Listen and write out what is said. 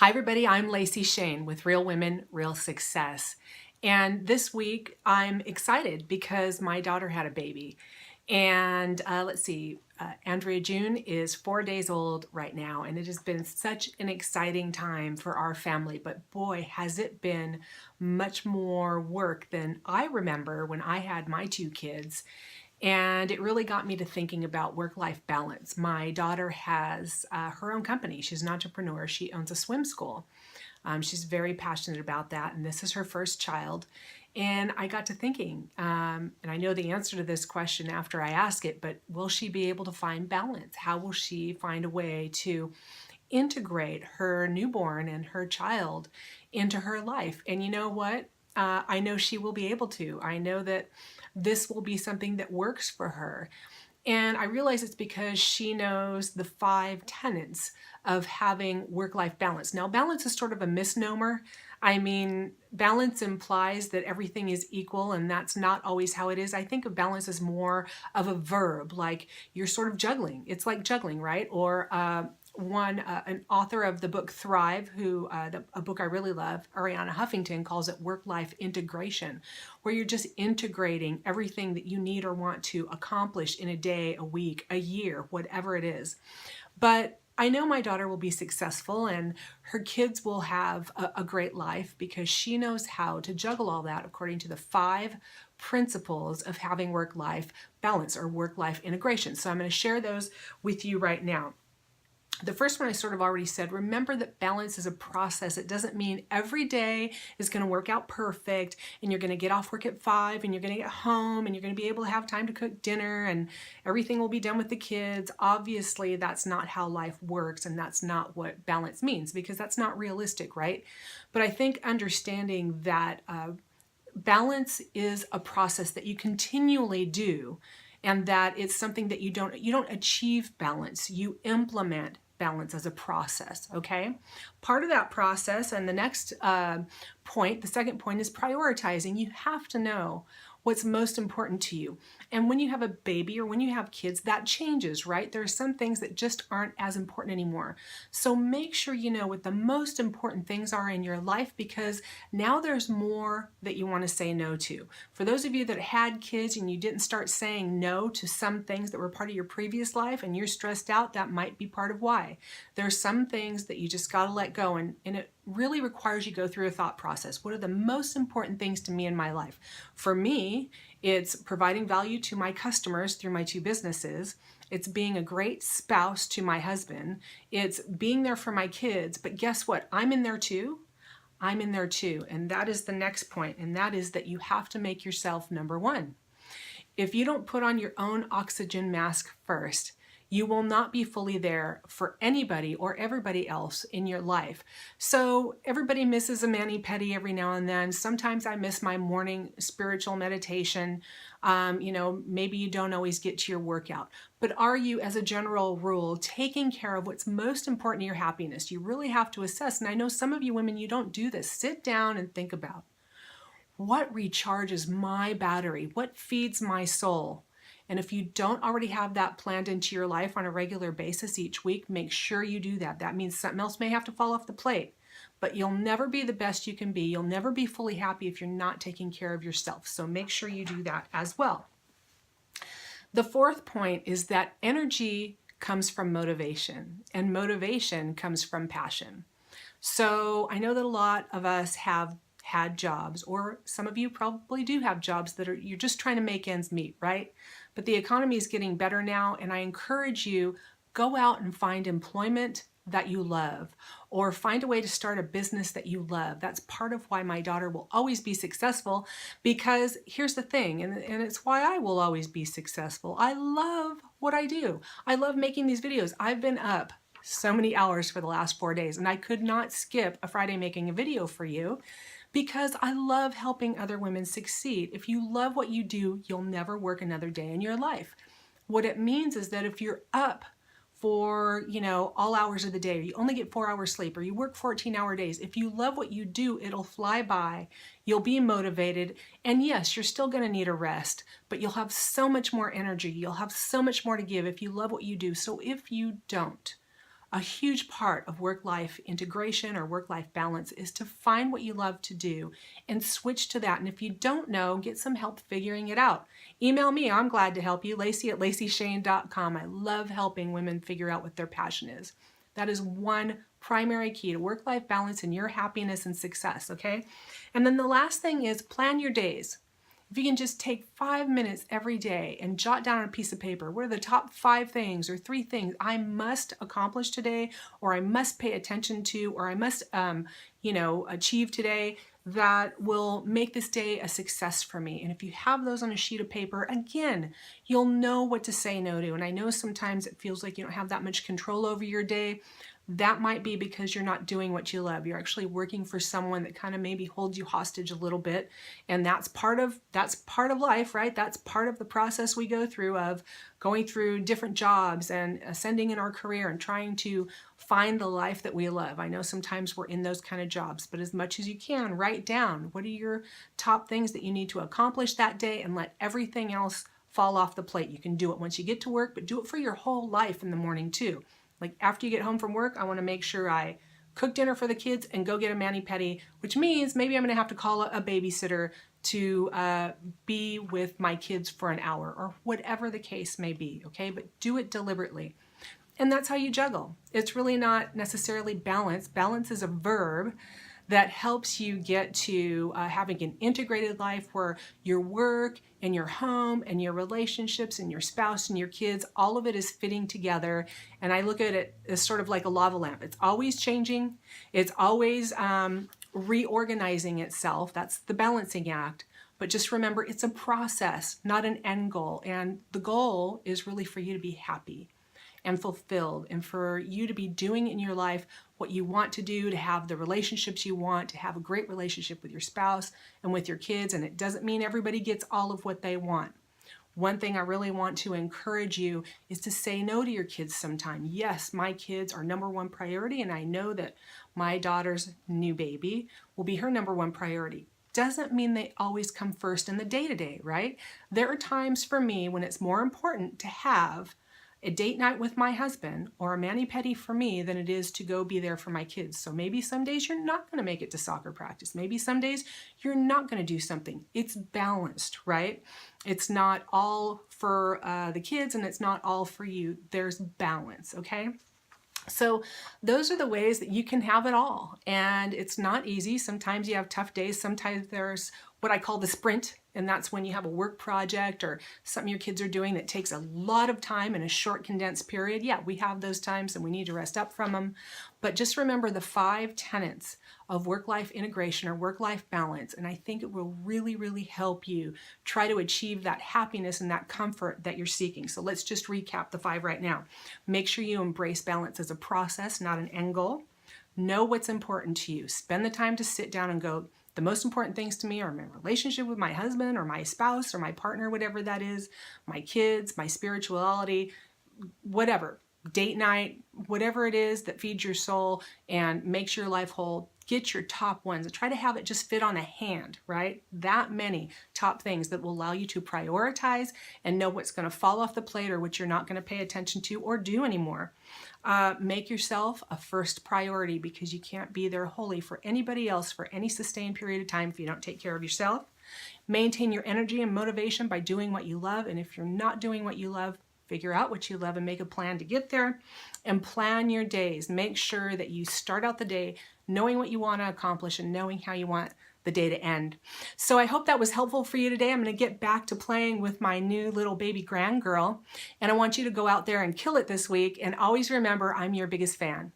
Hi everybody, I'm Lacy Shane with Real Women, Real Success. And this week I'm excited because my daughter had a baby. And Andrea June is 4 days old right now, and it has been such an exciting time for our family. But boy, has it been much more work than I remember when I had my two kids. And it really got me to thinking about work-life balance. My daughter has her own company. She's an entrepreneur. She owns a swim school. She's very passionate about that, and this is her first child. And I got to thinking, and I know the answer to this question after I ask it, but will she be able to find balance? How will she find a way to integrate her newborn and her child into her life? And you know what? I know she will be able to. I know that this will be something that works for her. And I realize it's because she knows the 5 tenets of having work-life balance. Now, balance is sort of a misnomer. I mean, balance implies that everything is equal, and that's not always how it is. I think of balance as more of a verb, like you're sort of juggling. It's like juggling, right? Or an author of the book Thrive, a book I really love, Ariana Huffington, calls it work-life integration, where you're just integrating everything that you need or want to accomplish in a day, a week, a year, whatever it is. But I know my daughter will be successful and her kids will have a great life because she knows how to juggle all that according to the 5 principles of having work-life balance or work-life integration. So I'm going to share those with you right now. The first one I sort of already said, remember that balance is a process. It doesn't mean every day is going to work out perfect and you're going to get off work at 5 and you're going to get home and you're going to be able to have time to cook dinner and everything will be done with the kids. Obviously, that's not how life works, and that's not what balance means because that's not realistic, right? But I think understanding that balance is a process that you continually do, and that it's something that you don't achieve balance, you implement balance as a process, okay? Part of that process, and the next point, the second point, is prioritizing. You have to know what's most important to you. And when you have a baby or when you have kids, that changes, right? There are some things that just aren't as important anymore. So make sure you know what the most important things are in your life, because now there's more that you want to say no to. For those of you that had kids and you didn't start saying no to some things that were part of your previous life and you're stressed out, that might be part of why. There's some things that you just got to let go, and it really requires you go through a thought process. What are the most important things to me in my life? For me, it's providing value to my customers through my 2 businesses. It's being a great spouse to my husband. It's being there for my kids. But guess what? I'm in there too. I'm in there too. And that is the next point. And that is that you have to make yourself number 1. If you don't put on your own oxygen mask first, you will not be fully there for anybody or everybody else in your life. So everybody misses a mani-pedi every now and then. Sometimes I miss my morning spiritual meditation. Maybe you don't always get to your workout. But are you, as a general rule, taking care of what's most important to your happiness? You really have to assess. And I know some of you women, you don't do this. Sit down and think about, what recharges my battery? What feeds my soul? And if you don't already have that planned into your life on a regular basis each week, make sure you do that. That means something else may have to fall off the plate, but you'll never be the best you can be. You'll never be fully happy if you're not taking care of yourself. So make sure you do that as well. The 4th point is that energy comes from motivation, and motivation comes from passion. So I know that a lot of us have had jobs, or some of you probably do have jobs that you're just trying to make ends meet, right? But the economy is getting better now, and I encourage you, go out and find employment that you love, or find a way to start a business that you love. That's part of why my daughter will always be successful, because here's the thing, and it's why I will always be successful. I love what I do. I love making these videos. I've been up so many hours for the last 4 days, and I could not skip a Friday making a video for you, because I love helping other women succeed. If you love what you do, you'll never work another day in your life. What it means is that if you're up for, all hours of the day, or you only get 4 hours sleep, or you work 14-hour days, if you love what you do, it'll fly by. You'll be motivated. And yes, you're still going to need a rest, but you'll have so much more energy. You'll have so much more to give if you love what you do. So if you don't, a huge part of work-life integration or work-life balance is to find what you love to do and switch to that. And if you don't know, get some help figuring it out. Email me. I'm glad to help you. Lacy at lacyshane.com. I love helping women figure out what their passion is. That is one primary key to work-life balance and your happiness and success, okay? And then the last thing is plan your days. If you can just take 5 minutes every day and jot down on a piece of paper, what are the top 5 things or 3 things I must accomplish today, or I must pay attention to, or I must, achieve today that will make this day a success for me. And if you have those on a sheet of paper, again, you'll know what to say no to. And I know sometimes it feels like you don't have that much control over your day. That might be because you're not doing what you love. You're actually working for someone that kind of maybe holds you hostage a little bit. And that's part of life, right? That's part of the process we go through of going through different jobs and ascending in our career and trying to find the life that we love. I know sometimes we're in those kind of jobs, but as much as you can, write down what are your top things that you need to accomplish that day and let everything else fall off the plate. You can do it once you get to work, but do it for your whole life in the morning too. Like after you get home from work, I want to make sure I cook dinner for the kids and go get a mani-pedi, which means maybe I'm going to have to call a babysitter to be with my kids for an hour or whatever the case may be, okay? But do it deliberately. And that's how you juggle. It's really not necessarily balance. Balance is a verb that helps you get to having an integrated life where your work and your home and your relationships and your spouse and your kids, all of it is fitting together. And I look at it as sort of like a lava lamp. It's always changing. It's always reorganizing itself. That's the balancing act. But just remember, it's a process, not an end goal. And the goal is really for you to be happy and fulfilled, and for you to be doing in your life what you want to do, to have the relationships you want, to have a great relationship with your spouse and with your kids. And it doesn't mean everybody gets all of what they want. One thing I really want to encourage you is to say no to your kids sometime. Yes, my kids are number one priority, and I know that my daughter's new baby will be her number one priority. Doesn't mean they always come first in the day-to-day, right? There are times for me when it's more important to have a date night with my husband or a mani-pedi for me than it is to go be there for my kids. So maybe some days you're not going to make it to soccer practice. Maybe some days you're not going to do something. It's balanced, right? It's not all for the kids and it's not all for you. There's balance, okay? So those are the ways that you can have it all. And it's not easy. Sometimes you have tough days. Sometimes there's what I call the sprint. And that's when you have a work project or something your kids are doing that takes a lot of time in a short condensed period. Yeah, we have those times and we need to rest up from them. But just remember the 5 tenets of work-life integration or work-life balance. And I think it will really, really help you try to achieve that happiness and that comfort that you're seeking. So let's just recap the 5 right now. Make sure you embrace balance as a process, not an end goal. Know what's important to you. Spend the time to sit down and go, the most important things to me are my relationship with my husband or my spouse or my partner, whatever that is, my kids, my spirituality, whatever, date night, whatever it is that feeds your soul and makes your life whole. Get your top ones and try to have it just fit on a hand, right? That many top things that will allow you to prioritize and know what's going to fall off the plate or what you're not going to pay attention to or do anymore. Make yourself a first priority because you can't be there wholly for anybody else for any sustained period of time if you don't take care of yourself. Maintain your energy and motivation by doing what you love. And if you're not doing what you love, figure out what you love and make a plan to get there. And plan your days. Make sure that you start out the day knowing what you want to accomplish and knowing how you want the day to end. So I hope that was helpful for you today. I'm going to get back to playing with my new little baby grand girl. And I want you to go out there and kill it this week. And always remember, I'm your biggest fan.